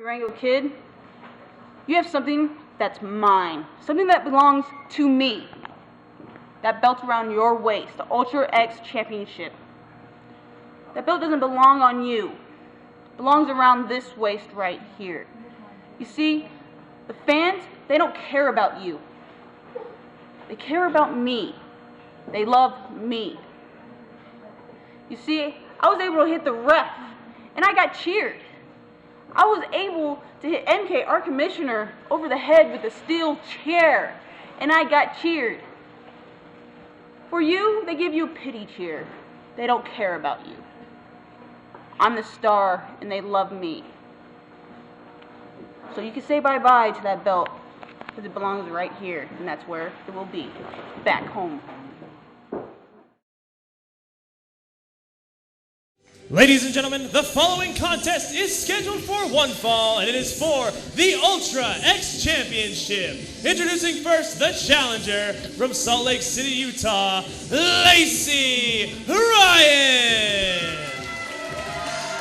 Durango Kid, you have something that's mine. Something that belongs to me. That belt around your waist, the Ultra X Championship. That belt doesn't belong on you. It belongs around this waist right here. You see, the fans, they don't care about you. They care about me. They love me. You see, I was able to hit the ref, and I got cheered. I was able to hit MK, our commissioner, over the head with a steel chair, and I got cheered. For you, they give you a pity cheer. They don't care about you. I'm the star, and they love me. So you can say bye-bye to that belt, because it belongs right here, and that's where it will be, back home. Ladies and gentlemen, the following contest is scheduled for one fall, and it is for the Ultra X Championship. Introducing first the challenger from Salt Lake City, Utah, Lacy Ryan.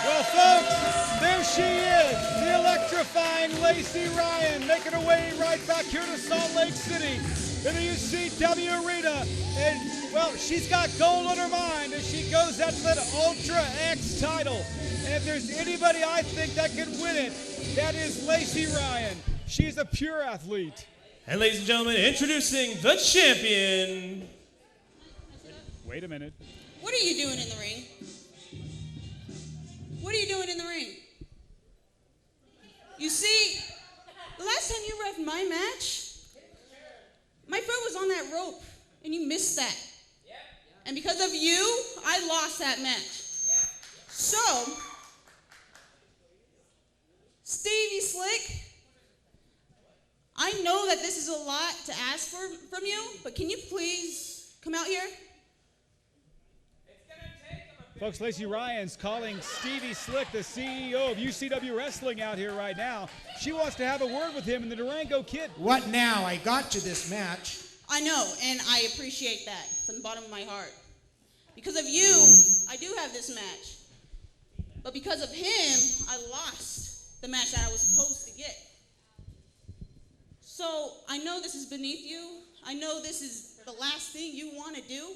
Well, folks, there she is, the electrifying Lacy Ryan, making her way right back here to Salt Lake City in the UCW Arena. And, well, she's got gold on her mind as she goes after that Ultra X title. And if there's anybody I think that can win it, that is Lacy Ryan. She's a pure athlete. And ladies and gentlemen, introducing the champion. Wait a minute. What are you doing in the ring? What are you doing in the ring? You see, the last time you reffed my match, my foot was on that rope, and you missed that. And because of you, I lost that match. So, Stevie Slick, I know that this is a lot to ask from you, but can you please come out here? Folks, Lacy Ryan's calling Stevie Slick, the CEO of UCW Wrestling, out here right now. She wants to have a word with him and the Durango Kid. What now? I got you this match. I know, and I appreciate that from the bottom of my heart. Because of you, I do have this match. But because of him, I lost the match that I was supposed to get. So I know this is beneath you. I know this is the last thing you want to do.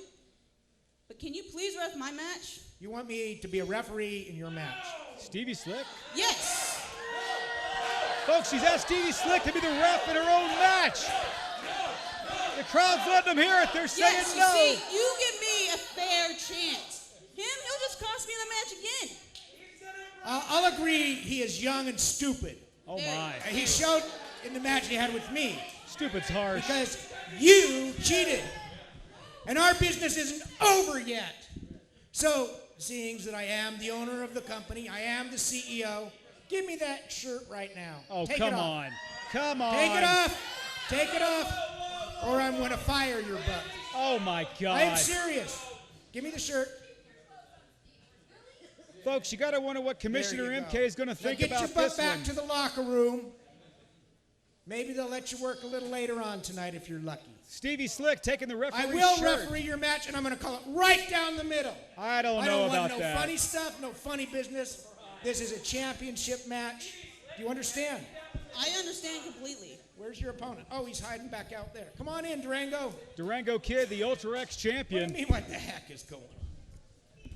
But can you please ref my match? You want me to be a referee in your match? Stevie Slick? Yes. Folks, she's asked Stevie Slick to be the ref in her own match. The crowd's letting them hear it. They're saying yes, no. See, you give me a fair chance. He'll just cost me the match again. I'll agree he is young and stupid. Oh, my. He showed in the match he had with me. Stupid's harsh. Because you cheated. And our business isn't over yet. So, seeing that I am the owner of the company, I am the CEO, give me that shirt right now. Oh, Take come it off. on. Come on. Take it off. Take it off. Or I'm going to fire your butt. Oh, my God. I am serious. Give me the shirt. Folks, you got to wonder what Commissioner There you MK go. is going to think now about get your butt this back one. to the locker room. Maybe they'll let you work a little later on tonight if you're lucky. Stevie Slick taking the referee's I will shirt. referee your match, and I'm going to call it right down the middle. I don't I know don't about want no that. funny stuff, no funny business. This is a championship match. Do you understand? I understand completely. Where's your opponent? Oh, he's hiding back out there. Come on in, Durango. Durango Kid, the Ultra X What do champion. you mean, what the heck is going on?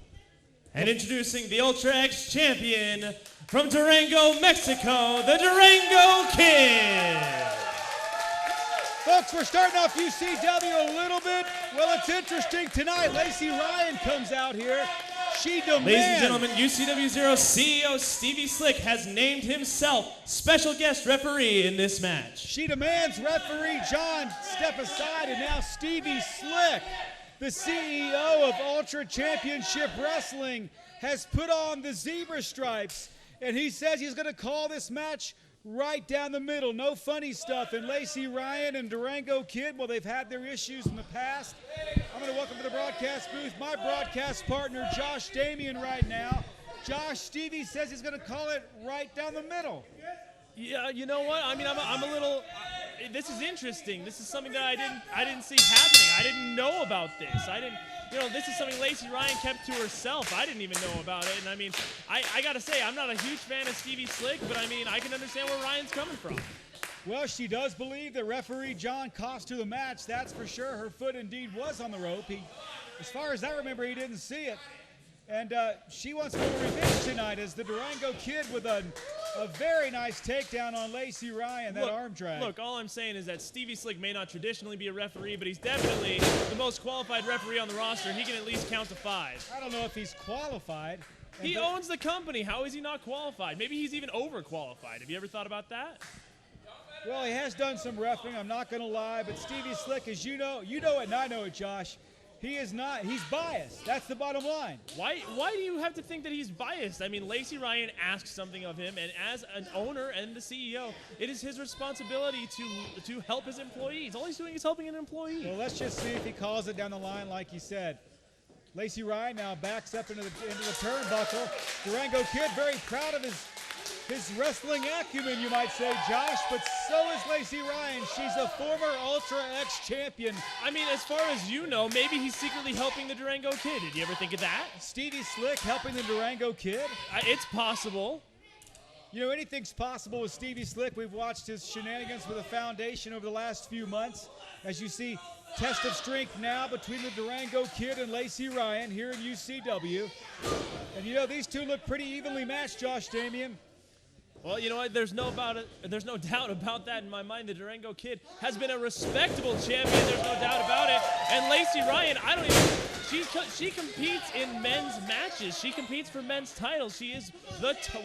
And introducing the Ultra X champion from Durango, Mexico, the Durango Kid. Folks, we're starting off UCW a little bit. Well, it's interesting tonight. Lacy Ryan comes out here. She demands. Ladies and gentlemen, UCW Zero CEO Stevie Slick has named himself special guest referee in this match. She demands referee John step aside, and now Stevie Slick, the CEO of Ultra Championship Wrestling, has put on the zebra stripes, and he says he's going to call this match right down the middle. No funny stuff. And Lacy Ryan and Durango Kid, well, they've had their issues in the past. I'm going to welcome to the broadcast booth my broadcast partner, Josh Damian, right now. Josh, Stevie says he's going to call it right down the middle. Yeah, you know what? I mean, I'm a little. this is interesting. This is something that I didn't see happening. I didn't know about this. This is something Lacy Ryan kept to herself. I didn't even know about it. And I mean, I got to say, I'm not a huge fan of Stevie Slick, but I mean, I can understand where Ryan's coming from. Well, she does believe that referee John cost her the match. That's for sure. Her foot indeed was on the rope. As far as I remember, he didn't see it. And she wants a little revenge tonight as the Durango Kid with a very nice takedown on Lacy Ryan, that arm drag. Look, all I'm saying is that Stevie Slick may not traditionally be a referee, but he's definitely the most qualified referee on the roster. He can at least count to 5. I don't know if he's qualified. He owns the company. How is he not qualified? Maybe he's even overqualified. Have you ever thought about that? Well, he has done some refereeing, I'm not going to lie, but Stevie Slick, as you know it and I know it, Josh, he is not. He's biased. That's the bottom line. Why do you have to think that he's biased? I mean, Lacy Ryan asked something of him, and as an owner and the CEO, it is his responsibility to help his employees. All he's doing is helping an employee. Well, let's just see if he calls it down the line like he said. Lacy Ryan now backs up into the turnbuckle. Durango Kid very proud of his wrestling acumen, you might say, Josh, but so is Lacy Ryan. She's a former Ultra X champion. I mean, as far as you know, maybe he's secretly helping the Durango Kid. Did you ever think of that? Stevie Slick helping the Durango Kid? It's possible. You know, anything's possible with Stevie Slick. We've watched his shenanigans with the foundation over the last few months. As you see, test of strength now between the Durango Kid and Lacy Ryan here in UCW. And you know, these two look pretty evenly matched, Josh Damian. Well, you know what? There's no doubt about that in my mind. The Durango Kid has been a respectable champion. There's no doubt about it. And Lacy Ryan, she competes in men's matches. She competes for men's titles. She is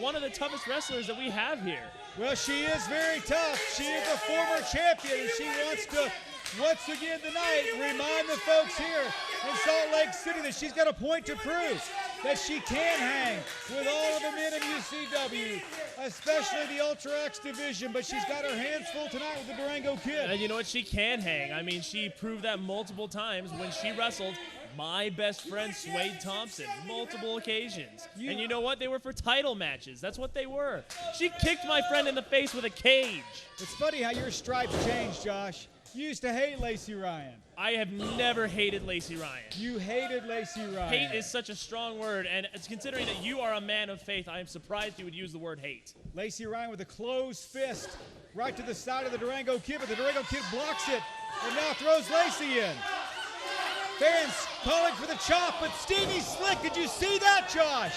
one of the toughest wrestlers that we have here. Well, she is very tough. She is a former champion, and she wants to, once again tonight, remind the folks here in Salt Lake City that she's got a point to prove, that she can hang with all of the men in UCW, especially the Ultra X division, but she's got her hands full tonight with the Durango Kid. And you know what? She can hang. I mean, she proved that multiple times when she wrestled my best friend, Swade Thompson, multiple occasions. And you know what? They were for title matches. That's what they were. She kicked my friend in the face with a cage. It's funny how your stripes changed, Josh. You used to hate Lacy Ryan. I have never hated Lacy Ryan. You hated Lacy Ryan. Hate is such a strong word, and it's considering that you are a man of faith, I am surprised you would use the word hate. Lacy Ryan with a closed fist right to the side of the Durango Kid, but the Durango Kid blocks it and now throws Lacy in. Fans calling for the chop, but Stevie Slick, did you see that, Josh?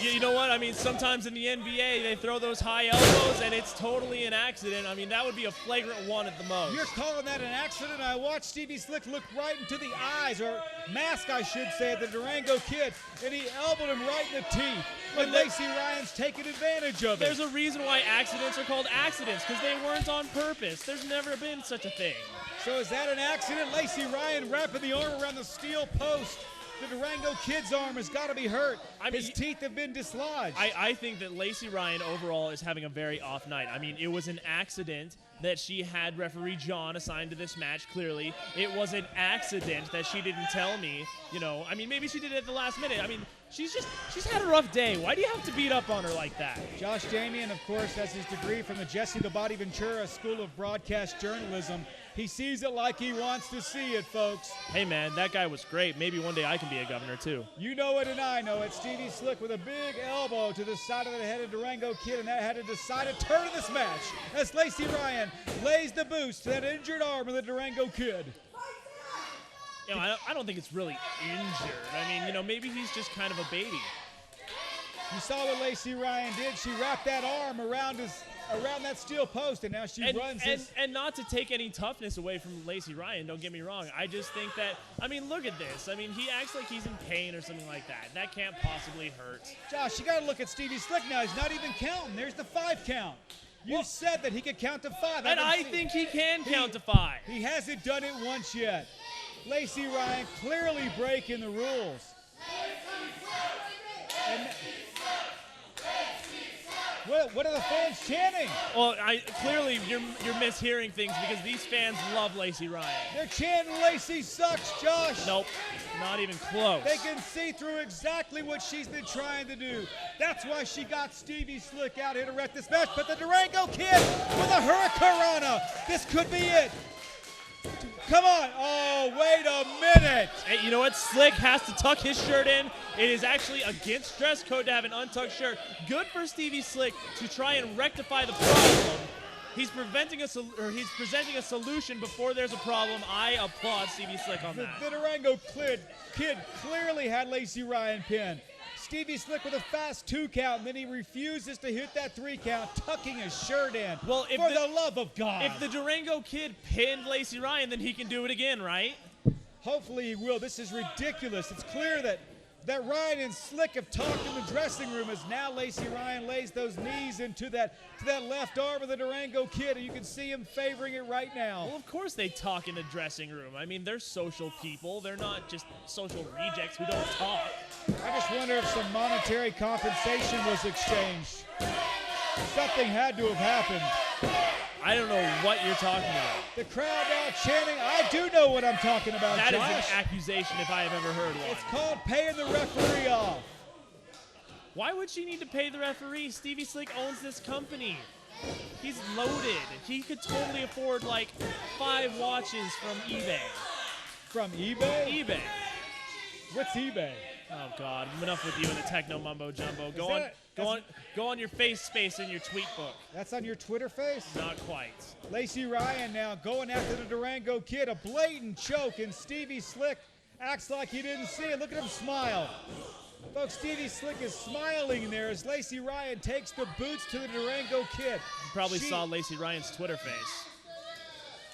You know what? I mean, sometimes in the NBA, they throw those high elbows, and it's totally an accident. I mean, that would be a flagrant one at the most. You're calling that an accident? I watched Stevie Slick look right into the eyes, or mask, I should say, of the Durango Kid, and he elbowed him right in the teeth. But Lacy Ryan's taking advantage of it. There's a reason why accidents are called accidents, because they weren't on purpose. There's never been such a thing. So is that an accident? Lacy Ryan wrapping the arm around the steel post. The Durango Kid's arm has got to be hurt. His teeth have been dislodged. I think that Lacy Ryan overall is having a very off night. I mean, it was an accident that she had referee John assigned to this match, clearly. It was an accident that she didn't tell me. You know, I mean, maybe she did it at the last minute. I mean, she's had a rough day. Why do you have to beat up on her like that? Josh Damian, of course, has his degree from the Jesse the Body Ventura School of Broadcast Journalism. He sees it like he wants to see it, folks. Hey, man, that guy was great. Maybe one day I can be a governor, too. You know it and I know it. Stevie Slick with a big elbow to the side of the head of Durango Kid, and that had a decided turn in this match as Lacy Ryan lays the boost to that injured arm of the Durango Kid. You know, I don't think it's really injured. I mean, you know, maybe he's just kind of a baby. You saw what Lacy Ryan did. She wrapped that arm around that steel post, and now she runs his... And not to take any toughness away from Lacy Ryan, don't get me wrong. I just think that, I mean, look at this. I mean, he acts like he's in pain or something like that. That can't possibly hurt. Josh, you got to look at Stevie Slick now. He's not even counting. There's the 5 count. You said that he could count to 5. And I think he can count to 5. He hasn't done it once yet. Lacy Ryan clearly breaking the rules. And What are the fans chanting? Well, clearly you're mishearing things because these fans love Lacy Ryan. They're chanting Lacey sucks, Josh. Nope, not even close. They can see through exactly what she's been trying to do. That's why she got Stevie Slick out here to wreck this match. But the Durango Kid with a hurricanrana. This could be it. Come on. Oh, wait a minute. Hey, you know what? Slick has to tuck his shirt in. It is actually against dress code to have an untucked shirt. Good for Stevie Slick to try and rectify the problem. He's presenting a solution before there's a problem. I applaud Stevie Slick on that. The Durango Kid clearly had Lacy Ryan pinned. Stevie Slick with a fast 2 count, and then he refuses to hit that 3 count, tucking his shirt in. Well, for the love of God. If the Durango Kid pinned Lacy Ryan, then he can do it again, right? Hopefully he will. This is ridiculous. It's clear that Ryan and Slick have talked in the dressing room as now Lacy Ryan lays those knees into that left arm of the Durango Kid, and you can see him favoring it right now. Well, of course they talk in the dressing room. I mean, they're social people. They're not just social rejects who don't talk. I just wonder if some monetary compensation was exchanged. Something had to have happened. I don't know what you're talking about. The crowd now chanting. I do know what I'm talking about, That Josh. is an accusation if I have ever heard one. It's called paying the referee off. Why would she need to pay the referee? Stevie Slick owns this company. He's loaded. He could totally afford like 5 watches from eBay. From eBay? eBay. What's eBay? Oh God, enough with you and the techno mumbo jumbo. Go on your face space in your tweet book. That's on your Twitter face? Not quite. Lacy Ryan now going after the Durango Kid. A blatant choke, and Stevie Slick acts like he didn't see it. Look at him smile. Folks, Stevie Slick is smiling there as Lacy Ryan takes the boots to the Durango Kid. You probably saw Lacy Ryan's Twitter face.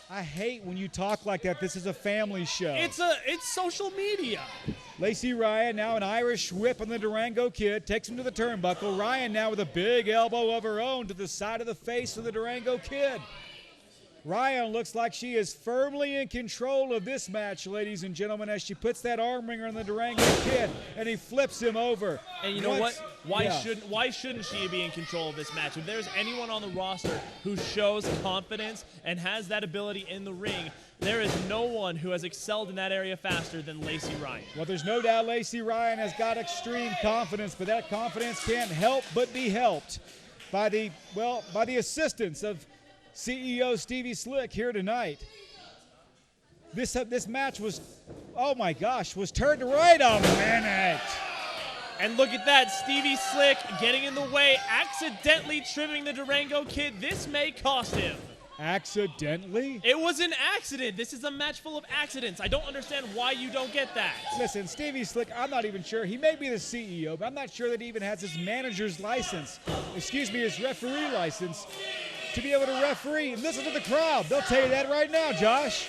I hate when you talk like that. This is a family show. It's social media. Lacy Ryan now an Irish whip on the Durango Kid. Takes him to the turnbuckle. Ryan now with a big elbow of her own to the side of the face of the Durango Kid. Ryan looks like she is firmly in control of this match, ladies and gentlemen, as she puts that arm wringer on the Durango Kid, and he flips him over. And you know what? Why shouldn't she be in control of this match? If there's anyone on the roster who shows confidence and has that ability in the ring, there is no one who has excelled in that area faster than Lacy Ryan. Well, there's no doubt Lacy Ryan has got extreme confidence, but that confidence can't help but be helped by the assistance of CEO Stevie Slick here tonight. This match was, oh my gosh, was turned right a minute. And look at that, Stevie Slick getting in the way, accidentally trimming the Durango Kid. This may cost him. Accidentally? It was an accident. This is a match full of accidents. I don't understand why you don't get that. Listen, Stevie Slick, I'm not even sure. He may be the CEO, but I'm not sure that he even has his manager's license. His referee license to be able to referee. And listen to the crowd. They'll tell you that right now, Josh.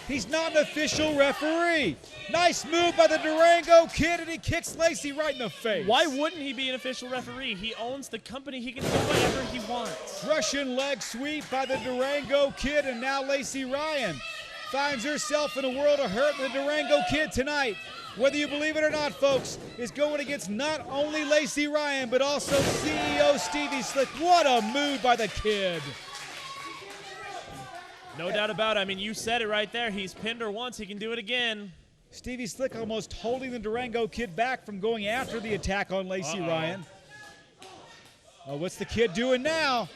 He's not an official referee. Nice move by the Durango Kid, and he kicks Lacy right in the face. Why wouldn't he be an official referee? He owns the company. He can do whatever he wants. Russian leg sweep by the Durango Kid, and now Lacy Ryan finds herself in a world of hurt. The Durango Kid tonight, whether you believe it or not, folks, is going against not only Lacy Ryan, but also CEO Stevie Slick. What a move by the Kid. No doubt about it. I mean, you said it right there. He's pinned her once. He can do it again. Stevie Slick almost holding the Durango Kid back from going after the attack on Lacy Ryan. Oh, what's the Kid doing now?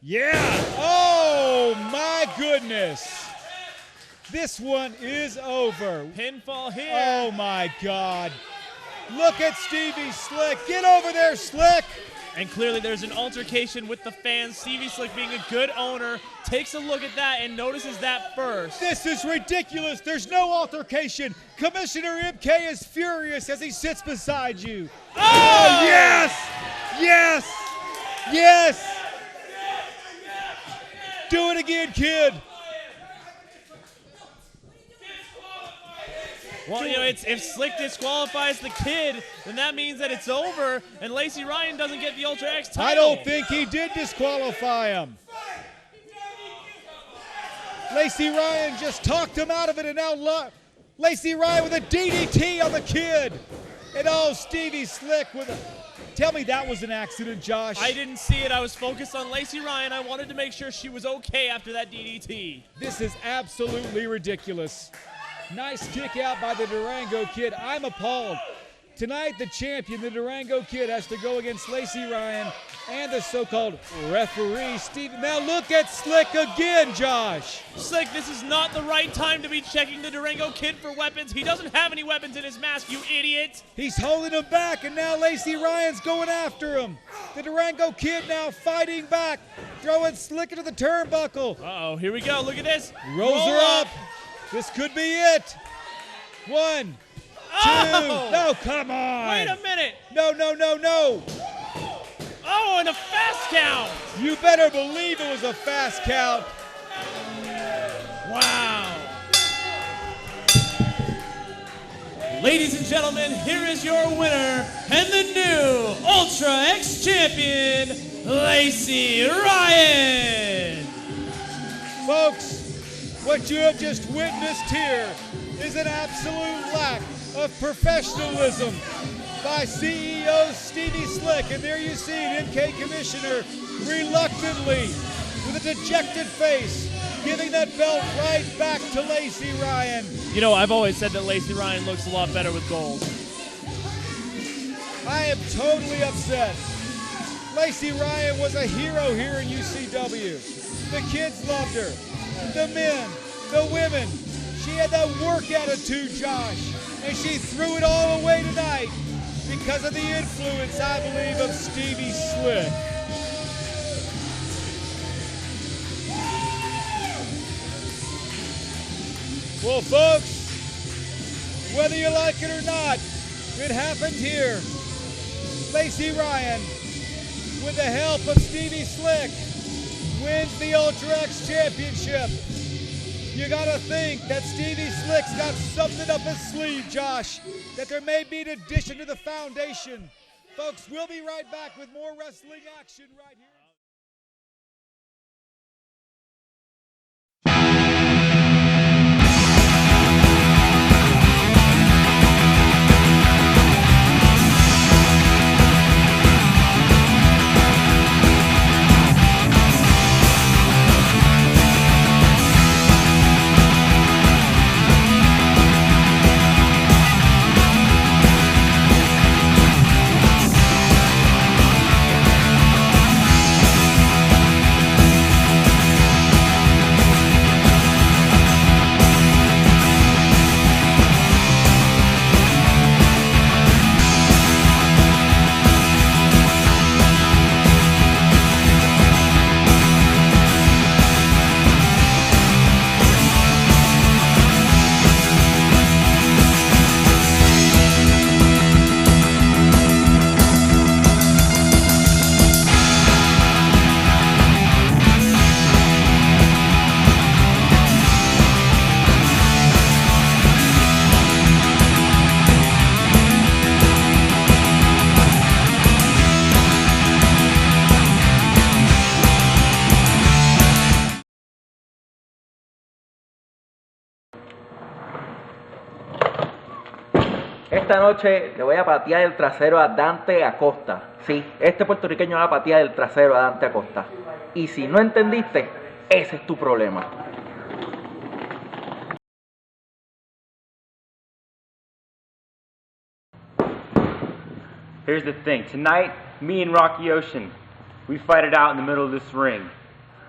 Yeah. Oh, my goodness. This one is over. Pinfall here. Oh, my God. Look at Stevie Slick. Get over there, Slick. And clearly there's an altercation with the fans. Stevie Slick, being a good owner, takes a look at that and notices that first. This is ridiculous. There's no altercation. Commissioner MK is furious as he sits beside you. Oh, yes! Yes! Yes! Do it again, Kid. Well, you know, if Slick disqualifies the Kid, then that means that it's over, and Lacy Ryan doesn't get the Ultra X title. I don't think he did disqualify him. Lacy Ryan just talked him out of it, and now Lacy Ryan with a DDT on the Kid. And oh, Stevie Slick Tell me that was an accident, Josh. I didn't see it. I was focused on Lacy Ryan. I wanted to make sure she was okay after that DDT. This is absolutely ridiculous. Nice kick out by the Durango Kid. I'm appalled. Tonight, the champion, the Durango Kid, has to go against Lacy Ryan and the so-called referee, Steve. Now look at Slick again, Josh. Slick, this is not the right time to be checking the Durango Kid for weapons. He doesn't have any weapons in his mask, you idiot. He's holding him back, and now Lacy Ryan's going after him. The Durango Kid now fighting back, throwing Slick into the turnbuckle. Uh-oh, here we go. Look at this. Rolls her up. This could be it. 1, 2. Oh! No, come on. Wait a minute. No, no, no, no. Oh, and a fast count. You better believe it was a fast count. Wow. Ladies and gentlemen, here is your winner and the new Ultra X champion, Lacy Ryan. Folks, what you have just witnessed here is an absolute lack of professionalism by CEO Stevie Slick. And there you see an NK commissioner reluctantly, with a dejected face, giving that belt right back to Lacy Ryan. You know, I've always said that Lacy Ryan looks a lot better with gold. I am totally upset. Lacy Ryan was a hero here in UCW. The kids loved her. The men, the women. She had that work attitude, Josh. And she threw it all away tonight because of the influence, I believe, of Stevie Slick. Well, folks, whether you like it or not, it happened here. Lacy Ryan, with the help of Stevie Slick, wins the Ultra X Championship. You gotta think that Stevie Slick's got something up his sleeve, Josh, that there may be an addition to the foundation. Folks, we'll be right back with more wrestling action right here. Esta noche le voy a patear el trasero a Dante Acosta. Sí, este puertorriqueño va a patear el trasero a Dante Acosta. Y si no entendiste, ese es tu problema. Here's the thing. Tonight, me and Rocky Ocean, we fight it out in the middle of this ring.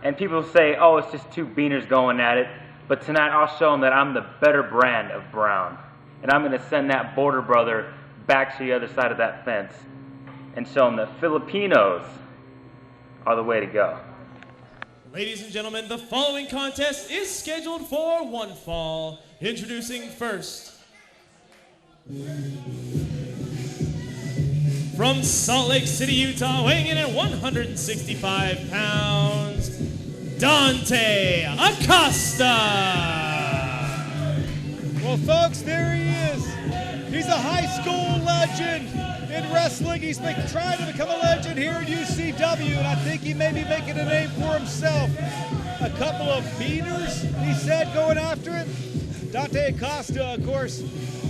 And people say, oh, it's just two beaners going at it. But tonight, I'll show them that I'm the better brand of brown. And I'm going to send that border brother back to the other side of that fence and show them that Filipinos are the way to go. Ladies and gentlemen, the following contest is scheduled for one fall. Introducing first, from Salt Lake City, Utah, weighing in at 165 pounds, Dante Acosta. Well, folks, there he is. He's a high school legend in wrestling. He's been trying to become a legend here at UCW, and I think he may be making a name for himself. A couple of beaters, he said, going after it. Dante Acosta, of course,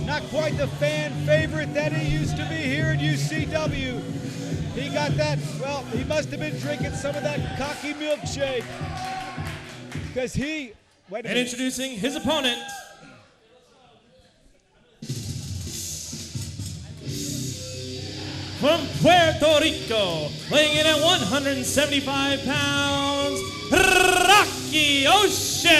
not quite the fan favorite that he used to be here at UCW. He got that, well, he must have been drinking some of that cocky milkshake. Because he, wait a And minute. introducing his opponent, from Puerto Rico, weighing in at 175 pounds, Rocky Ocean.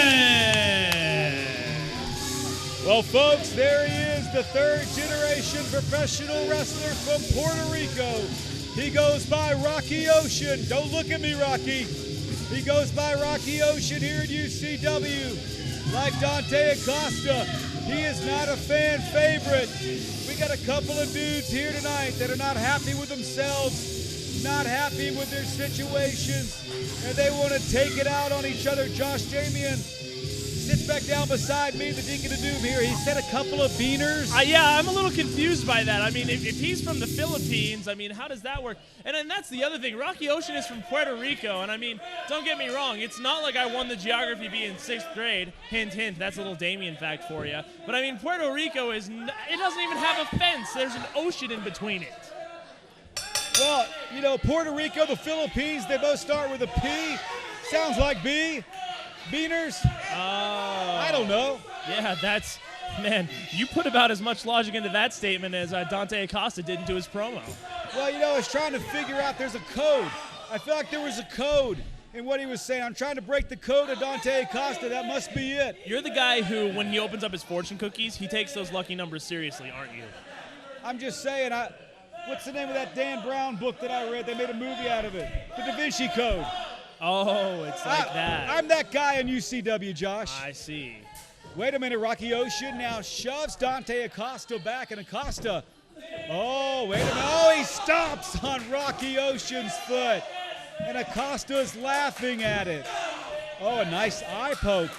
Well, folks, there he is, the third generation professional wrestler from Puerto Rico. He goes by Rocky Ocean. Don't look at me, Rocky. He goes by Rocky Ocean here at UCW. Like Dante Acosta, he is not a fan favorite. We got a couple of dudes here tonight that are not happy with themselves, not happy with their situations, and they want to take it out on each other. Josh Damian sits back down beside me, the Deacon of Doom here. He said a couple of beaners. Yeah, I'm a little confused by that. I mean, if he's from the Philippines, I mean, how does that work? And then that's the other thing. Rocky Ocean is from Puerto Rico, and I mean, don't get me wrong. It's not like I won the geography bee in 6th grade. Hint, hint. That's a little Damien fact for you. But I mean, Puerto Rico it doesn't even have a fence. There's an ocean in between it. Well, you know, Puerto Rico, the Philippines, they both start with a P. Sounds like B. Beaners? I don't know. Yeah, man, you put about as much logic into that statement as Dante Acosta did into his promo. Well, you know, I was trying to figure out there's a code. I feel like there was a code in what he was saying. I'm trying to break the code of Dante Acosta. That must be it. You're the guy who, when he opens up his fortune cookies, he takes those lucky numbers seriously, aren't you? I'm just saying, what's the name of that Dan Brown book that I read? They made a movie out of it. The Da Vinci Code. Oh, it's like that. I'm that guy in UCW, Josh. I see. Wait a minute, Rocky Ocean now shoves Dante Acosta back, and Acosta, oh, wait a minute. Oh, he stomps on Rocky Ocean's foot, and Acosta is laughing at it. Oh, a nice eye poke.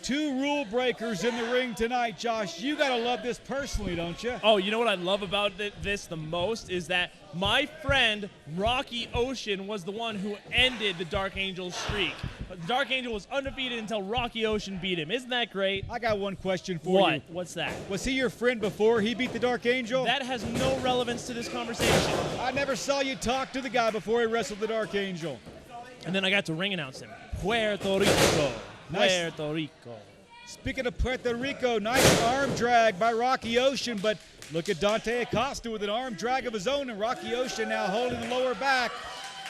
Two rule breakers in the ring tonight, Josh. You got to love this personally, don't you? Oh, you know what I love about this the most is that my friend Rocky Ocean was the one who ended the Dark Angel streak. The Dark Angel was undefeated until Rocky Ocean beat him. Isn't that great? I got one question for you. What's that? Was he your friend before he beat the Dark Angel? That has no relevance to this conversation. I never saw you talk to the guy before he wrestled the Dark Angel. And then I got to ring announce him. Puerto Rico. Nice. Puerto Rico. Speaking of Puerto Rico, nice arm drag by Rocky Ocean, but look at Dante Acosta with an arm drag of his own, and Rocky Ocean now holding the lower back.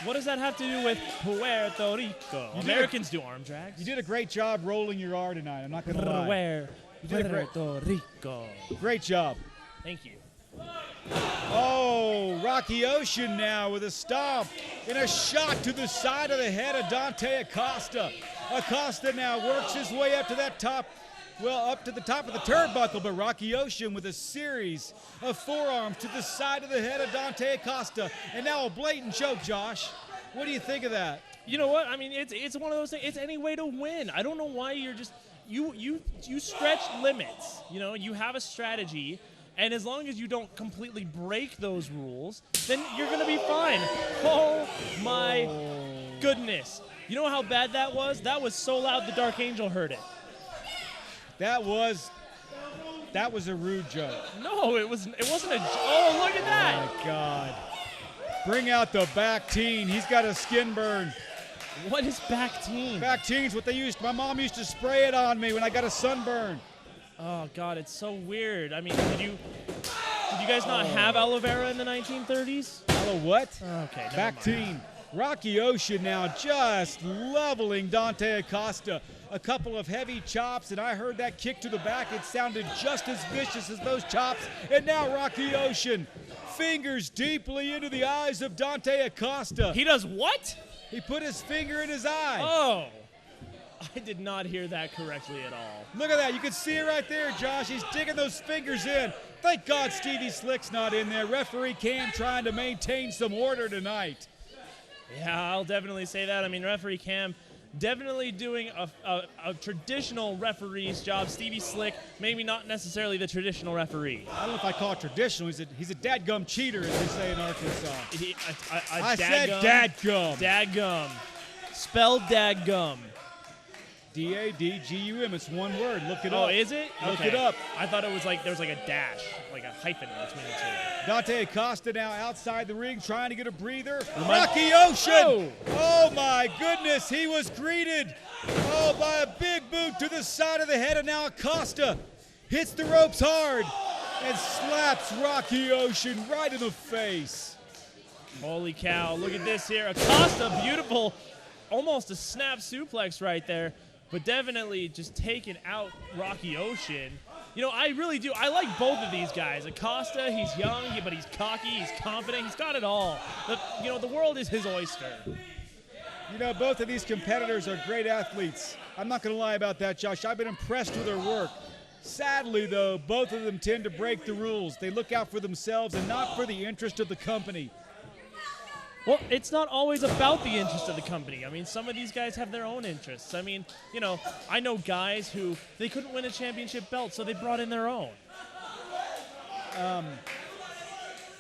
What does that have to do with Puerto Rico? Americans do arm drags. You did a great job rolling your R tonight, I'm not going to lie. Puerto Rico. Great job. Thank you. Oh, Rocky Ocean now with a stomp and a shot to the side of the head of Dante Acosta. Acosta now works his way up to that top, well, up to the top of the turnbuckle, but Rocky Ocean with a series of forearms to the side of the head of Dante Acosta. And now a blatant choke, Josh. What do you think of that? You know what? I mean, it's one of those things. It's any way to win. I don't know why you're just you stretch limits. You know, you have a strategy. And as long as you don't completely break those rules, then you're going to be fine. Oh, my goodness. You know how bad that was? That was so loud the Dark Angel heard it. That was a rude joke. No, it wasn't a joke. Oh, look at that. Oh, my God. Bring out the back teen. He's got a skin burn. What is back teen? Back teen's what they used. My mom used to spray it on me when I got a sunburn. Oh, God, it's so weird. I mean, did you guys not have aloe vera in the 1930s? Aloe what? Okay, back teen. Rocky Ocean now just leveling Dante Acosta. A couple of heavy chops, and I heard that kick to the back. It sounded just as vicious as those chops. And now Rocky Ocean, fingers deeply into the eyes of Dante Acosta. He does what? He put his finger in his eye. Oh. I did not hear that correctly at all. Look at that. You can see it right there, Josh. He's digging those fingers in. Thank God Stevie Slick's not in there. Referee Cam trying to maintain some order tonight. Yeah, I'll definitely say that. I mean, Referee Cam definitely doing a traditional referee's job. Stevie Slick, maybe not necessarily the traditional referee. I don't know if I call it traditional. He's a dadgum cheater, as they say in Arkansas. I said dadgum. Dadgum. Spelled dadgum. D-A-D-G-U-M. It's one word. Look it up. Oh, is it? Look Okay. it up. I thought it was like there was like a dash, like a hyphen between the two. Dante Acosta now outside the ring trying to get a breather. Rocky Ocean! Oh my goodness, he was greeted by a big boot to the side of the head, and now Acosta hits the ropes hard and slaps Rocky Ocean right in the face. Holy cow, look at this here. Acosta, beautiful, almost a snap suplex right there, but definitely just taking out Rocky Ocean. You know, I really do. I like both of these guys. Acosta, he's young, but he's cocky, he's confident, he's got it all. The world is his oyster. You know, both of these competitors are great athletes. I'm not going to lie about that, Josh. I've been impressed with their work. Sadly, though, both of them tend to break the rules. They look out for themselves and not for the interest of the company. Well, it's not always about the interest of the company. I mean, some of these guys have their own interests. I mean, you know, I know guys who, they couldn't win a championship belt, so they brought in their own.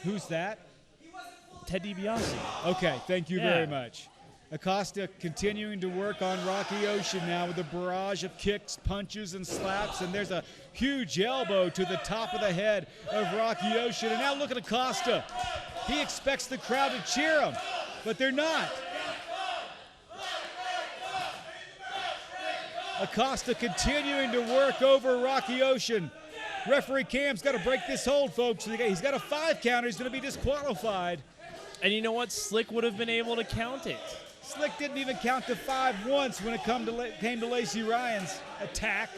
Who's that? Ted DiBiase. Okay, thank you very much. Acosta continuing to work on Rocky Ocean now with a barrage of kicks, punches, and slaps, and there's a huge elbow to the top of the head of Rocky Ocean. And now look at Acosta. He expects the crowd to cheer him, but they're not. Acosta continuing to work over Rocky Ocean. Referee Cam's got to break this hold, folks. He's got a 5 count. He's going to be disqualified. And you know what? Slick would have been able to count it. Slick didn't even count to 5 once when it came to Lacy Ryan's attack.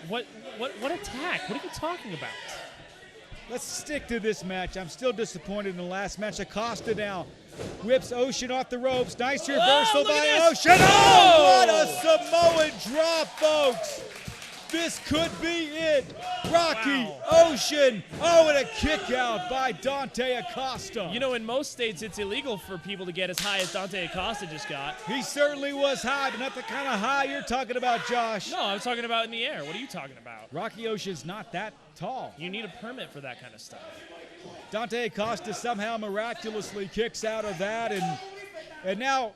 What attack? What are you talking about? Let's stick to this match. I'm still disappointed in the last match. Acosta now whips Ocean off the ropes. Nice reversal by Ocean. Oh, what a Samoan drop, folks. This could be it. Rocky Ocean. Oh, and a kick out by Dante Acosta. You know, in most states, it's illegal for people to get as high as Dante Acosta just got. He certainly was high, but not the kind of high you're talking about, Josh. No, I was talking about in the air. What are you talking about? Rocky Ocean's not that tall. You need a permit for that kind of stuff. Dante Acosta somehow miraculously kicks out of that, and now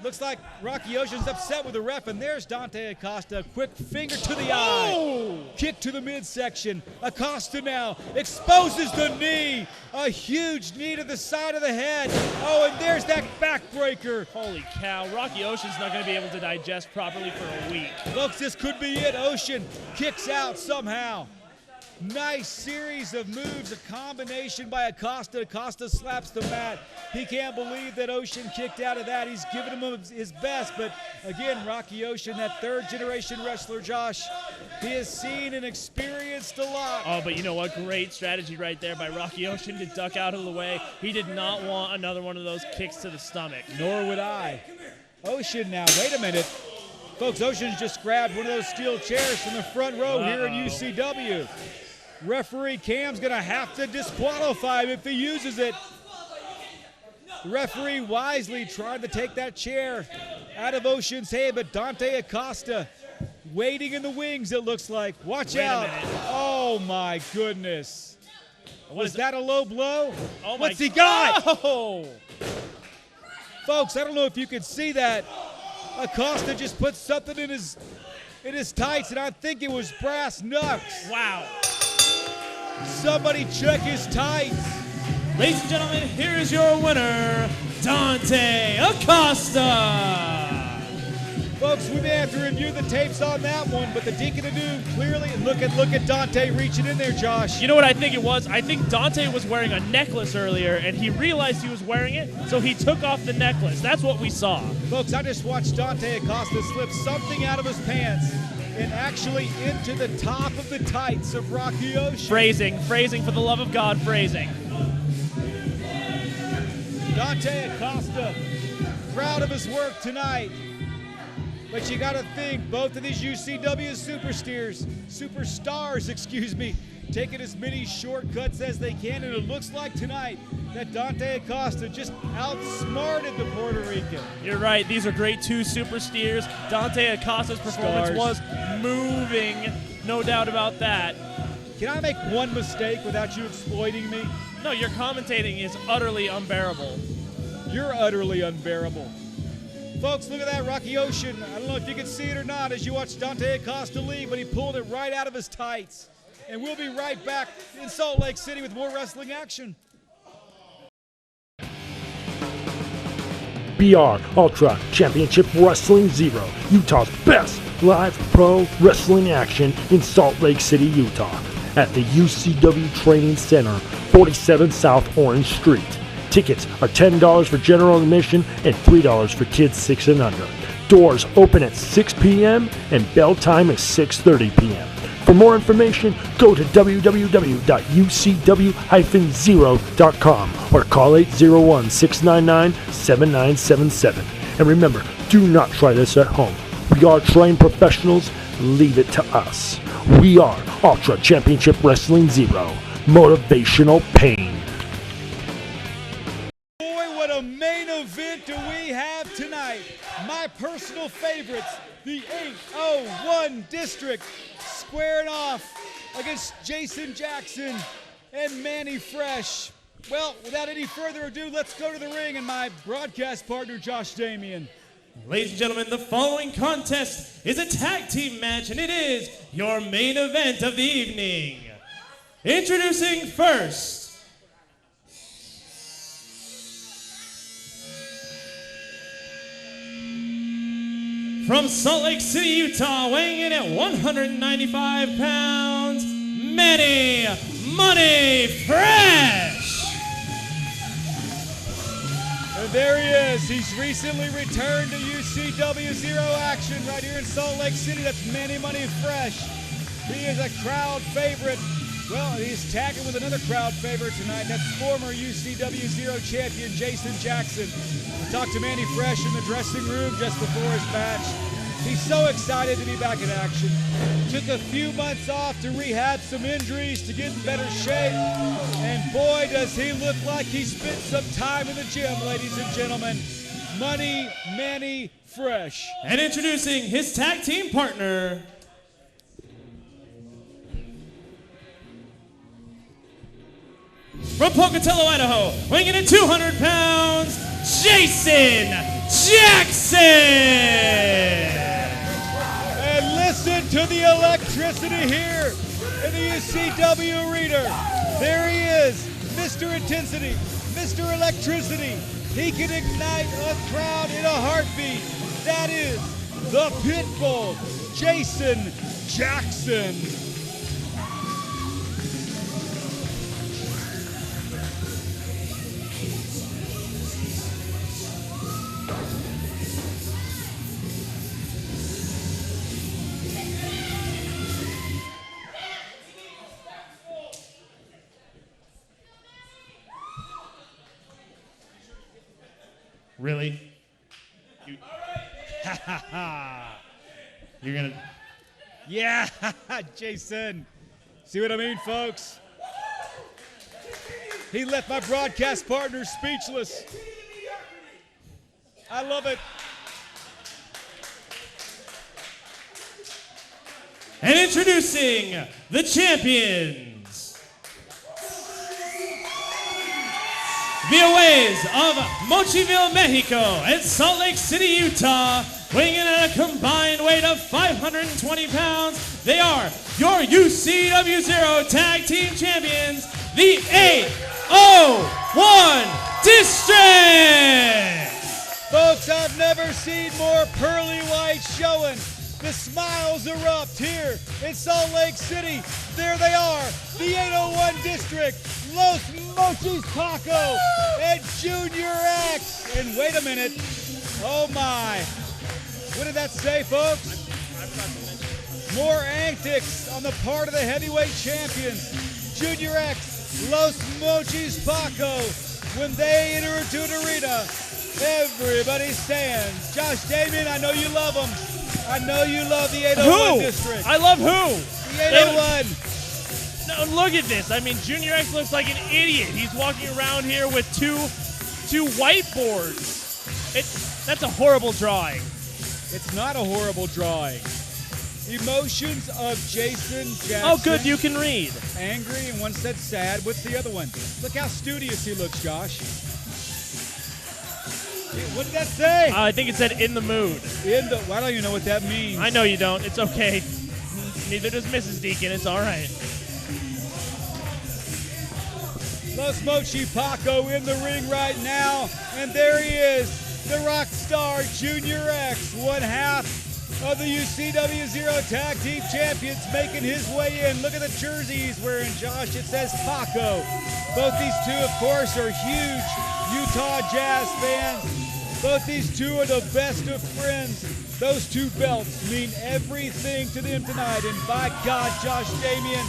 looks like Rocky Ocean's upset with the ref, and there's Dante Acosta. Quick finger to the eye. Kick to the midsection. Acosta now exposes the knee. A huge knee to the side of the head. Oh, and there's that backbreaker. Holy cow. Rocky Ocean's not going to be able to digest properly for a week. Folks, this could be it. Ocean kicks out somehow. Nice series of moves, a combination by Acosta. Acosta slaps the mat. He can't believe that Ocean kicked out of that. He's given him his best, but again, Rocky Ocean, that third-generation wrestler, Josh, he has seen and experienced a lot. Oh, but you know what? Great strategy right there by Rocky Ocean to duck out of the way. He did not want another one of those kicks to the stomach. Nor would I. Ocean now, wait a minute. Folks, Ocean's just grabbed one of those steel chairs from the front row here in UCW. Referee Cam's going to have to disqualify him if he uses it. The referee wisely tried to take that chair out of Ocean's head, but Dante Acosta waiting in the wings, it looks like. Watch out. Oh, my goodness. Was that a low blow? Oh, what's he got? Oh. Folks, I don't know if you can see that. Acosta just put something in his tights, and I think it was brass knucks. Wow. Somebody check his tights. Ladies and gentlemen, here is your winner, Dante Acosta. Folks, we may have to review the tapes on that one, but the Deacon of Doom clearly, look at Dante reaching in there, Josh. You know what I think it was? I think Dante was wearing a necklace earlier, and he realized he was wearing it, so he took off the necklace. That's what we saw. Folks, I just watched Dante Acosta slip something out of his pants and actually into the top of the tights of Rocky Ocean. Phrasing, for the love of God, phrasing. Dante Acosta, proud of his work tonight. But you got to think, both of these UCW superstars, taking as many shortcuts as they can, and it looks like tonight that Dante Acosta just outsmarted the Puerto Rican. You're right. These are great two super steers. Dante Acosta's performance was moving, no doubt about that. Can I make one mistake without you exploiting me? No, your commentating is utterly unbearable. You're utterly unbearable. Folks, look at that Rocky Ocean. I don't know if you can see it or not as you watch Dante Acosta leave, but he pulled it right out of his tights. And we'll be right back in Salt Lake City with more wrestling action. BR Ultra Championship Wrestling Zero, Utah's best live pro wrestling action in Salt Lake City, Utah, at the UCW Training Center, 47 South Orange Street. Tickets are $10 for general admission and $3 for kids 6 and under. Doors open at 6 p.m. and bell time is 6:30 p.m. For more information, go to www.ucw-0.com or call 801-699-7977. And remember, do not try this at home. We are trained professionals. Leave it to us. We are Ultra Championship Wrestling Zero. Motivational pain. Boy, what a main event do we have tonight. My personal favorites, the 801 District, squaring off against Jaxon and Manny Fresh. Well, without any further ado, let's go to the ring and my broadcast partner, Josh Damian. Ladies and gentlemen, the following contest is a tag team match, and it is your main event of the evening. Introducing first, from Salt Lake City, Utah, weighing in at 195 pounds, Manny Money Fresh. And there he is. He's recently returned to UCW Zero action right here in Salt Lake City. That's Manny Money Fresh. He is a crowd favorite. Well, he's tagging with another crowd favorite tonight. That's former UCW Zero champion Jaxon. I talked to Manny Fresh in the dressing room just before his match. He's so excited to be back in action. Took a few months off to rehab some injuries to get in better shape. And boy, does he look like he spent some time in the gym, ladies and gentlemen. Manny Fresh. And introducing his tag team partner, from Pocatello, Idaho, weighing in at 200 pounds, Jaxon. And listen to the electricity here in the UCW Arena. There he is, Mr. Intensity, Mr. Electricity. He can ignite a crowd in a heartbeat. That is the Pitbull, Jaxon. really? You're gonna... Yeah, Jaxon. See what I mean, folks? He left my broadcast partner speechless. I love it. And introducing the champions, via ways of Mochiville, Mexico, and Salt Lake City, Utah, weighing in at a combined weight of 520 pounds, they are your UCW Zero Tag Team Champions, the 801 District! Folks, I've never seen more pearly white showing. The smiles erupt here in Salt Lake City. There they are, the 801 District, Los Mochis Paco, and Junior X. And wait a minute, oh my. What did that say, folks? More antics on the part of the heavyweight champions. Junior X, Los Mochis Paco. When they enter into an arena, everybody stands. Josh Damian, I know you love them. I know you love the 801 District. I love who? The 801. No, look at this. I mean, Junior X looks like an idiot. He's walking around here with two whiteboards. That's a horrible drawing. It's not a horrible drawing. Emotions of Jaxon. Oh, good, you can read. Angry, and one said sad. What's the other one? Look how studious he looks, Josh. What did that say? I think it said in the mood. I don't even know what that means. I know you don't. It's okay. Neither does Mrs. Deacon. It's all right. Los Mochi Paco in the ring right now. And there he is, the rock star Junior X, one half of the UCW Zero Tag Team Champions, making his way in. Look at the jersey he's wearing, Josh. It says Paco. Both these two, of course, are huge Utah Jazz fans. Both these two are the best of friends. Those two belts mean everything to them tonight. And by God, Josh Damian,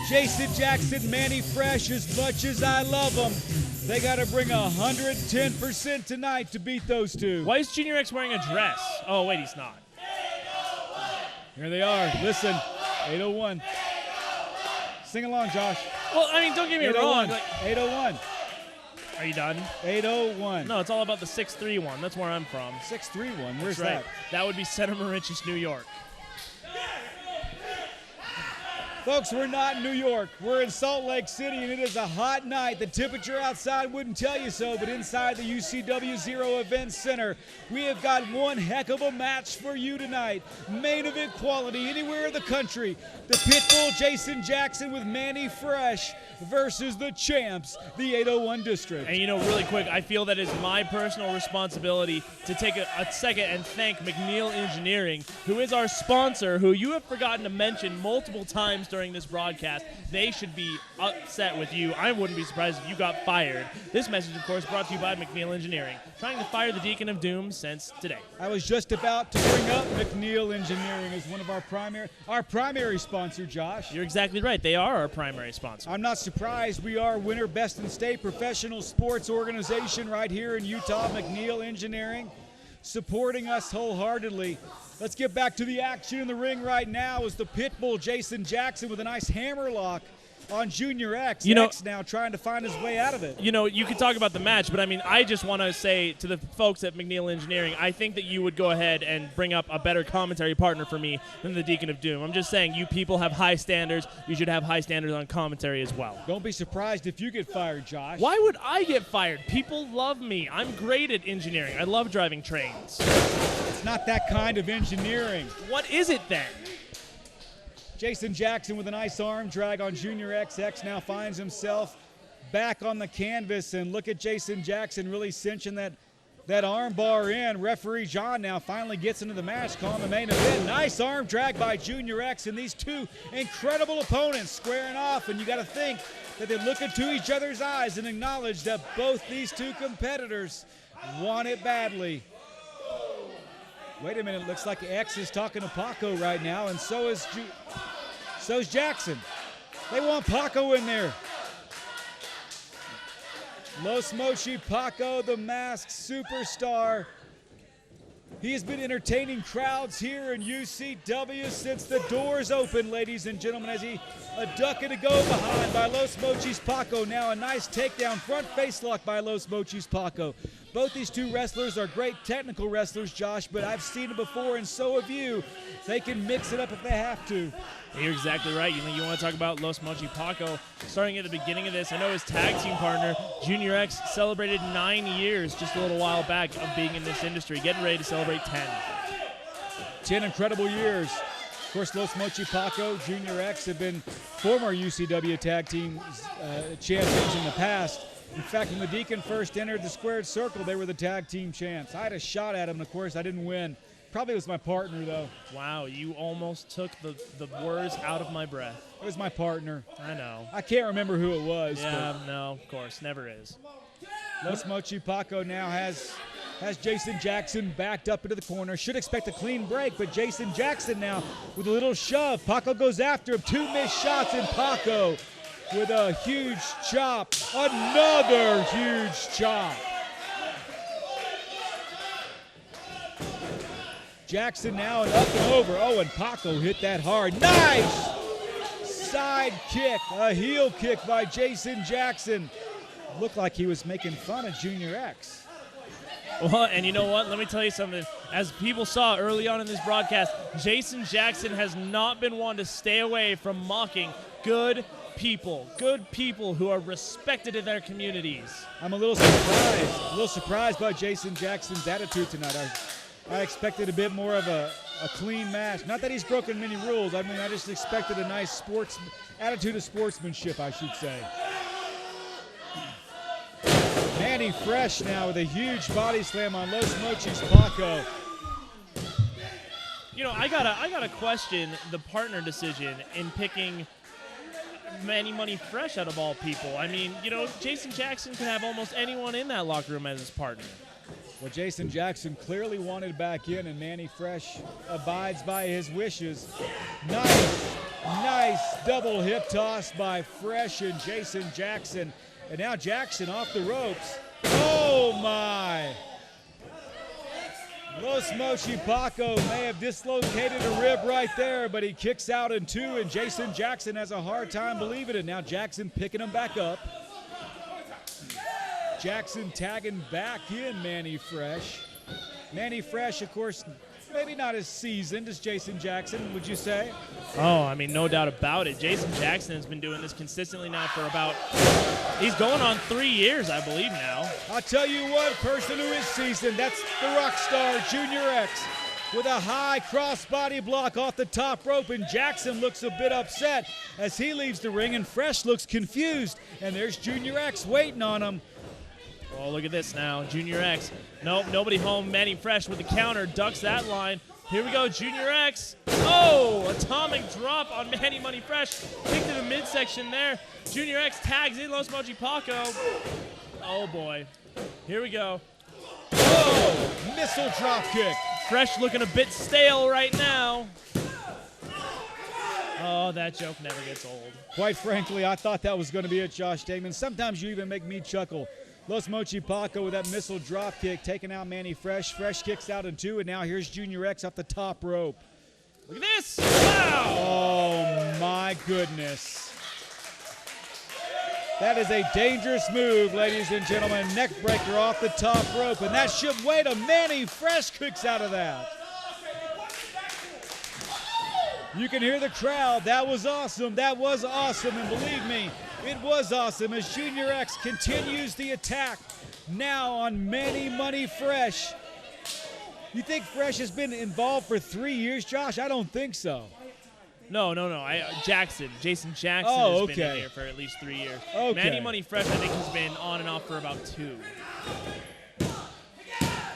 Jason Jaxon, Manny Fresh, as much as I love them, they got to bring 110% tonight to beat those two. Why is Junior X wearing a dress? Oh, wait, he's not. Here they are. Listen, 801. Sing along, Josh. Well, I mean, don't get me wrong. 801. Are you done? 801. No, it's all about the 631. That's where I'm from. 631. Where's That's right. that? That would be Santa Mauritius, New York. Folks, we're not in New York. We're in Salt Lake City, and it is a hot night. The temperature outside wouldn't tell you so, but inside the UCW Zero Event Center, we have got one heck of a match for you tonight. Main event quality anywhere in the country. The Pitbull Jason Jaxon with Manny Fresh versus the champs, the 801 District. And, you know, really quick, I feel that it's my personal responsibility to take a second and thank McNeil Engineering, who is our sponsor, who you have forgotten to mention multiple times during this broadcast. They should be upset with you. I wouldn't be surprised if you got fired. This message, of course, brought to you by McNeil Engineering, trying to fire the Deacon of Doom since today. I was just about to bring up McNeil Engineering as one of our primary sponsor, Josh. You're exactly right. They are our primary sponsor. I'm not surprised. We are winner best in state professional sports organization right here in Utah, McNeil Engineering, supporting us wholeheartedly. Let's get back to the action in the ring right now as the Pitbull Jason Jaxon with a nice hammerlock on Junior X. X now trying to find his way out of it. You know, you could talk about the match, but I mean, I just want to say to the folks at McNeil Engineering, I think that you would go ahead and bring up a better commentary partner for me than the Deacon of Doom. I'm just saying, you people have high standards. You should have high standards on commentary as well. Don't be surprised if you get fired, Josh. Why would I get fired? People love me. I'm great at engineering. I love driving trains. It's not that kind of engineering. What is it then? Jason Jaxon with a nice arm drag on Junior X. X now finds himself back on the canvas, and look at Jason Jaxon really cinching that arm bar in. Referee John now finally gets into the match, calling the main event. Nice arm drag by Junior X, and these two incredible opponents squaring off, and you got to think that they look into each other's eyes and acknowledge that both these two competitors want it badly. Wait a minute, looks like X is talking to Paco right now, and so is Jaxon. They want Paco in there. Los Mochi Paco, the masked superstar. He has been entertaining crowds here in UCW since the doors opened, ladies and gentlemen, as he a duck and a go behind by Los Mochi's Paco. Now a nice takedown, front face lock by Los Mochi's Paco. Both these two wrestlers are great technical wrestlers, Josh, but I've seen it before, and so have you. They can mix it up if they have to. You're exactly right. You want to talk about Los Mochi Paco. Starting at the beginning of this, I know his tag team partner, Junior X, celebrated 9 years just a little while back of being in this industry, getting ready to celebrate 10. 10 incredible years. Of course, Los Mochi Paco, Junior X have been former UCW tag team champions in the past. In fact, when the Deacon first entered the squared circle, they were the tag team champs. I had a shot at him, and of course, I didn't win. Probably was my partner, though. Wow, you almost took the words out of my breath. It was my partner. I know. I can't remember who it was. Yeah, no, of course, never is. Los Mochi Paco now has Jason Jaxon backed up into the corner. Should expect a clean break, but Jason Jaxon now with a little shove. Paco goes after him. 2 missed shots, and Paco with a huge chop. Another huge chop. Jaxon now and up and over. Oh, and Paco hit that hard. Nice side kick, a heel kick by Jason Jaxon. Looked like he was making fun of Junior X. Well, and you know what? Let me tell you something. As people saw early on in this broadcast, Jason Jaxon has not been one to stay away from mocking good people, good people who are respected in their communities. I'm a little surprised by Jason Jackson's attitude tonight. I expected a bit more of a clean match. Not that he's broken many rules. I mean, I just expected a nice attitude of sportsmanship, I should say. Manny Fresh now with a huge body slam on Los Mochi's Paco. You know, I gotta question the partner decision in picking Manny Money Fresh out of all people. I mean, you know, Jason Jackson could have almost anyone in that locker room as his partner. Well, Jason Jackson clearly wanted back in, and Manny Fresh abides by his wishes. Nice double hip toss by Fresh and Jason Jackson. And now Jackson off the ropes. Oh, my. Los Mochi Paco may have dislocated a rib right there, but he kicks out in 2, and Jason Jackson has a hard time believing it. Now Jackson picking him back up. Jackson tagging back in Manny Fresh. Manny Fresh, of course, maybe not as seasoned as Jason Jackson, would you say? Oh, I mean, no doubt about it. Jason Jackson has been doing this consistently now for he's going on 3 years, I believe now. I'll tell you one person who is seasoned, that's the rock star, Junior X, with a high crossbody block off the top rope, and Jackson looks a bit upset as he leaves the ring, and Fresh looks confused, and there's Junior X waiting on him. Oh, look at this now. Junior X. Nope, nobody home. Manny Fresh with the counter. Ducks that line. Here we go, Junior X. Oh, atomic drop on Manny Money Fresh. Kick to the midsection there. Junior X tags in Los Mochi Paco. Oh, boy. Here we go. Oh, missile drop kick. Fresh looking a bit stale right now. Oh, that joke never gets old. Quite frankly, I thought that was going to be it, Josh Damon. Sometimes you even make me chuckle. Los Mochi Paco with that missile drop kick, taking out Manny Fresh. Fresh kicks out in 2, and now here's Junior X off the top rope. Look at this! Wow! Oh, my goodness. That is a dangerous move, ladies and gentlemen. Neck breaker off the top rope, and that should wait a Manny Fresh kicks out of that. You can hear the crowd. That was awesome. That was awesome, and believe me, it was awesome as Junior X continues the attack now on Manny Money Fresh. You think Fresh has been involved for 3 years, Josh? I don't think so. No. Jason Jackson has been in here for at least 3 years. Okay. Manny Money Fresh, I think, has been on and off for about 2.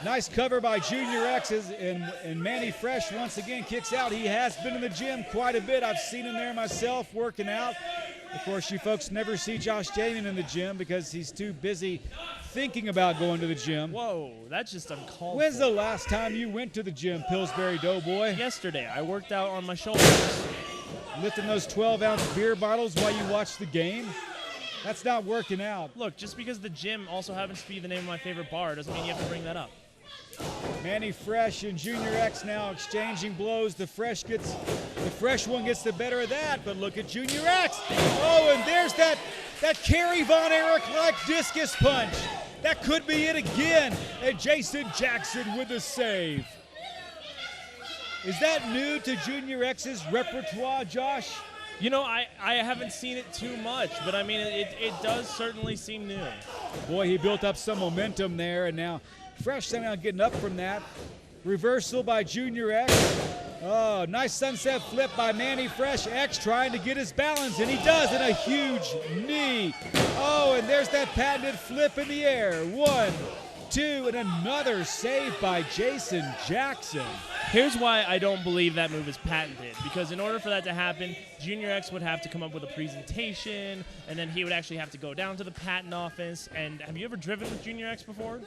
Nice cover by Junior X, and Manny Fresh once again kicks out. He has been in the gym quite a bit. I've seen him there myself working out. Of course, you folks never see Josh Damon in the gym because he's too busy thinking about going to the gym. Whoa, that's just uncalled for. When's the last time you went to the gym, Pillsbury Doughboy? Yesterday. I worked out on my shoulders. Lifting those 12-ounce beer bottles while you watch the game? That's not working out. Look, just because the gym also happens to be the name of my favorite bar doesn't mean you have to bring that up. Manny Fresh and Junior X now exchanging blows. The fresh one gets the better of that, but look at Junior X. Oh, and there's that Kerry Von Erich-like discus punch. That could be it again. And Jason Jackson with the save. Is that new to Junior X's repertoire, Josh? You know, I haven't seen it too much, but I mean, it does certainly seem new. Boy, he built up some momentum there, and now Fresh somehow getting up from that. Reversal by Junior X. Oh, nice sunset flip by Manny Fresh. X trying to get his balance, and he does, and a huge knee. Oh, and there's that patented flip in the air. 1, 2, and another save by Jason Jackson. Here's why I don't believe that move is patented, because in order for that to happen, Junior X would have to come up with a presentation, and then he would actually have to go down to the patent office. And have you ever driven with Junior X before?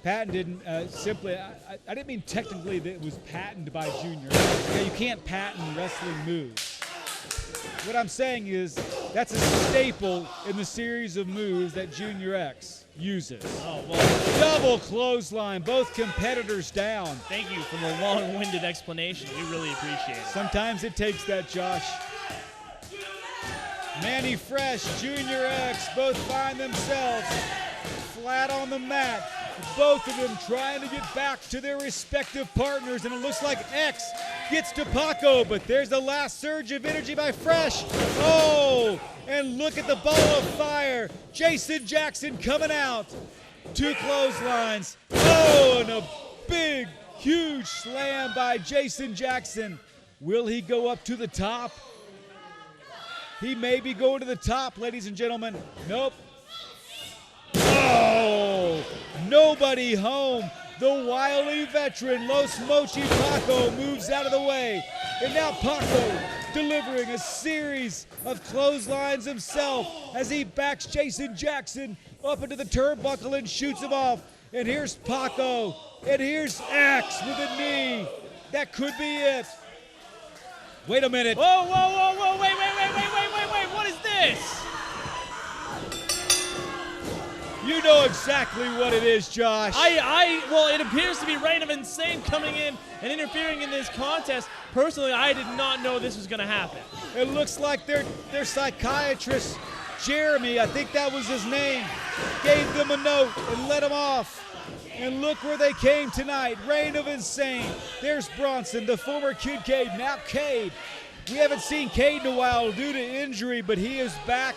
Patented, simply, I didn't mean technically that it was patented by Junior X. Okay, you can't patent wrestling moves. What I'm saying is that's a staple in the series of moves that Junior X uses. Oh, well. Double clothesline, both competitors down. Thank you for the long-winded explanation. We really appreciate it. Sometimes it takes that, Josh. Manny Fresh, Junior X, both find themselves flat on the mat. Both of them trying to get back to their respective partners, and it looks like X gets to Paco, but there's the last surge of energy by Fresh. Oh, And look at the ball of fire. Jason Jaxon coming out. 2 clotheslines. Oh, and a big, huge slam by Jason Jaxon. Will he go up to the top? He may be going to the top, ladies and gentlemen. Nope. Oh, nobody home. The wily veteran, Los Mochi Paco, moves out of the way. And now Paco delivering a series of clotheslines himself as he backs Jason Jaxon up into the turnbuckle and shoots him off. And here's Paco, and here's X with a knee. That could be it. Wait a minute. Whoa, whoa, whoa, whoa, wait, what is this? You know exactly what it is, Josh. Well, it appears to be Reign of Insane coming in and interfering in this contest. Personally, I did not know this was going to happen. It looks like their psychiatrist, Jeremy, I think that was his name, gave them a note and let them off. And look where they came tonight. Reign of Insane. There's Bronson, the former Kid Cade, now Cade. We haven't seen Cade in a while due to injury, but he is back.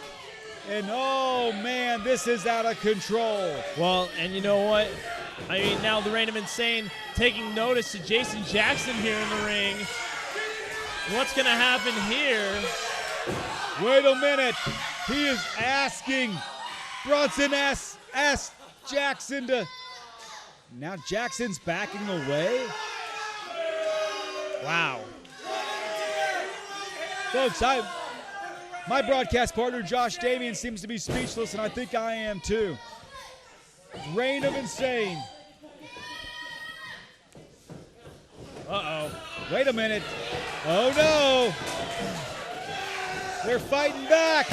And oh man, this is out of control. Well, and you know what? I mean, now the Reign of Insane taking notice to Jason Jaxon here in the ring. What's going to happen here? Wait a minute. He is asking. Bronson asks Jaxon to. Now Jackson's backing away. Wow. Folks, my broadcast partner, Josh Damian, seems to be speechless, and I think I am too. Reign of Insane. Uh-oh. Wait a minute. Oh, no. They're fighting back.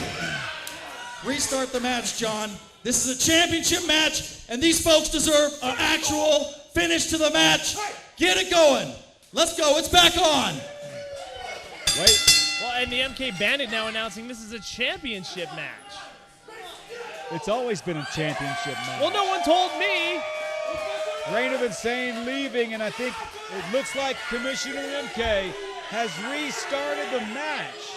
Restart the match, John. This is a championship match, and these folks deserve an actual finish to the match. Get it going. Let's go. It's back on. Wait. Well, and the MK Bandit now announcing this is a championship match. It's always been a championship match. Well, no one told me. Reign of Insane leaving, and I think it looks like Commissioner MK has restarted the match.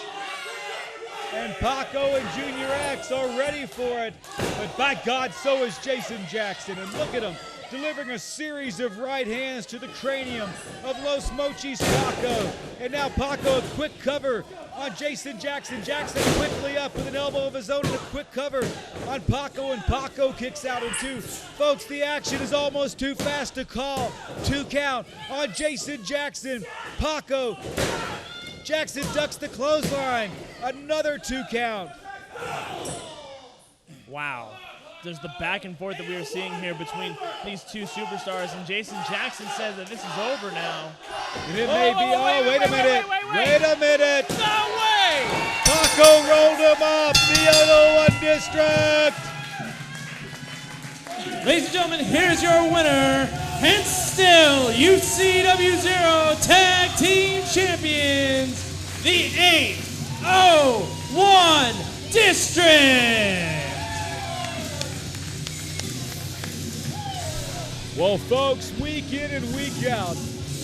And Paco and Junior X are ready for it. But by God, so is Jason Jaxon. And look at him, delivering a series of right hands to the cranium of Los Mochis Paco. And now Paco, a quick cover on Jason Jaxon. Jaxon quickly up with an elbow of his own and a quick cover on Paco, and Paco kicks out in 2. Folks, the action is almost too fast to call. 2 count on Jason Jaxon. Paco. Jaxon ducks the clothesline. Another 2 count. Wow. There's the back and forth that we are seeing here between these 2 superstars, and Jason Jaxon says that this is over now. And it may be. Wait a minute. Wait a minute. No way! Paco rolled him up. The other 1 district. Ladies and gentlemen, here's your winner, and still UCW0 Tag Team Champions, the 801 District. Well, folks, week in and week out,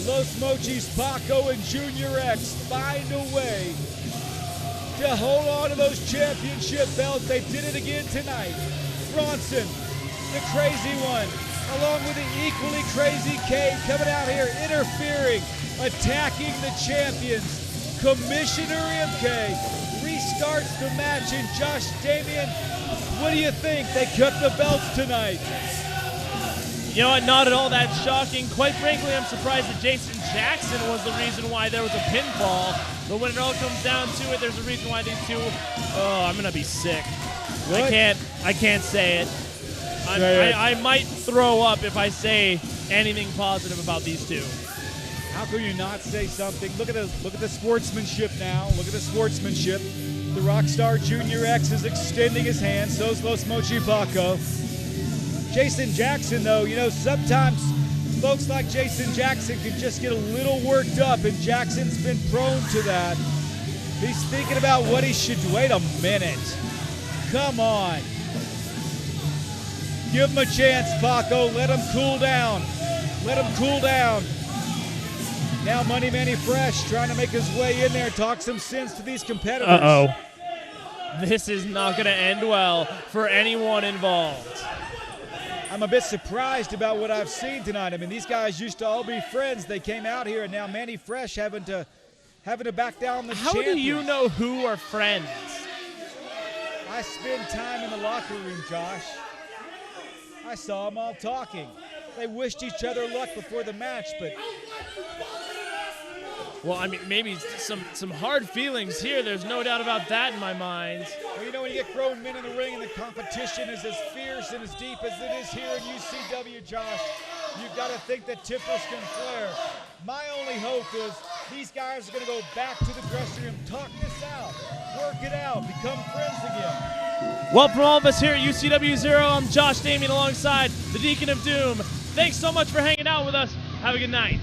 Los Mochis, Paco, and Junior X find a way to hold on to those championship belts. They did it again tonight. Bronson, the crazy one, along with the equally crazy Cade, coming out here, interfering, attacking the champions. Commissioner MK restarts the match, and Josh Damian, what do you think? They cut the belts tonight. You know what, not at all that shocking. Quite frankly, I'm surprised that Jason Jaxon was the reason why there was a pinfall. But when it all comes down to it, there's a reason why these 2, I'm gonna be sick. What? I can't say it. I might throw up if I say anything positive about these 2. How can you not say something? Look at the sportsmanship now. Look at the sportsmanship. The Rockstar Junior X is extending his hand. So's Los Mochi Paco. Jason Jaxon, though, you know, sometimes folks like Jason Jaxon can just get a little worked up, and Jackson's been prone to that. He's thinking about what he should do. Wait a minute. Come on. Give him a chance, Paco. Let him cool down. Let him cool down. Now Money Manny Fresh trying to make his way in there, talk some sense to these competitors. Uh-oh. this is not going to end well for anyone involved. I'm a bit surprised about what I've seen tonight. I mean, these guys used to all be friends. They came out here, and now Manny Fresh having to back down the How champions. do you know who are friends? I spend time in the locker room, Josh. I saw them all talking. They wished each other luck before the match, but... Well, I mean, maybe some hard feelings here. There's no doubt about that in my mind. Well, you know, when you get grown men in the ring and the competition is as fierce and as deep as it is here in UCW, Josh, you've got to think that tempers can flare. My only hope is these guys are going to go back to the dressing room, talk this out, work it out, become friends again. Well, from all of us here at UCW Zero, I'm Josh Damien alongside the Deacon of Doom. Thanks so much for hanging out with us. Have a good night.